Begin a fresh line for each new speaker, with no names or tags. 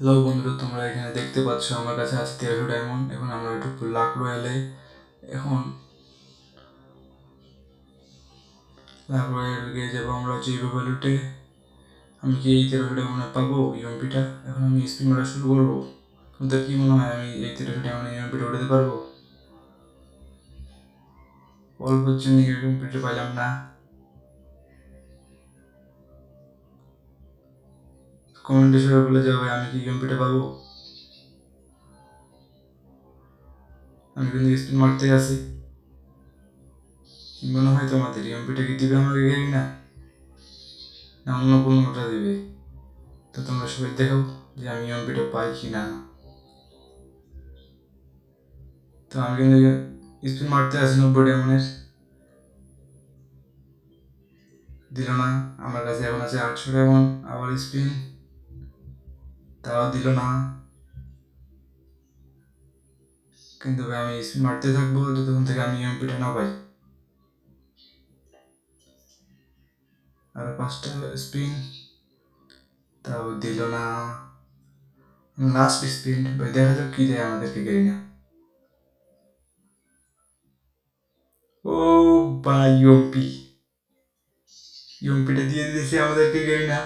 Hello বন্ধুরা, তোমরা এখানে দেখতে পাচ্ছ আমার কাছে আছে 1300 ডায়মন্ড। এখন আমরা একটু লাক রয়্যালে এখন লাক রয়্যালে গিয়ে যাবো আমরা জিরো ভ্যালুতে। আমি কি এই 1300 ডায়মন্ডে পাবো ইউএমপিটা? এখন আমি স্পিন মারা শুরু করবো। তোমাদের কি মনে হয় আমি এই 1300 ডায়মন্ডে ইউএমপিটা উঠাতে পারবো? অল্পের জন্য ইউএমপিটা পাইলাম না। কমেন্টে সবাই বলে যাবে আমি কি ইউএমপিটা পাবো। আমি কিন্তু স্পিন মারতে আছি। কি মনে হয় তোমাদের ইউএমপিটা কি দিবে আমাকে গেরি না অন্য কোনোটা দিবে? তো তোমরা সবাই দেখো যে আমি ইউএমপিটা পাই কি না। তো আমি কিন্তু স্পিন মারতে আছি 90 ডায়মন্ডের, দিল না। আমার কাছে এখন আছে 800 ডায়মন্ড। আবার স্পিন, তাও দিল না। কিন্তু ভাই আমি স্পিন মারতে থাকবো যতক্ষণ থেকে আমি ইউএমপিটা না পাই। আরো 5টা স্পিন, তাও দিল না। লাস্ট স্পিন ভাই, দেখা যাক কি দেয় আমাদেরকে গেরিনা। ও ভাই, ইউএমপিটা দিয়ে দিয়েছে আমাদেরকে গেরিনা।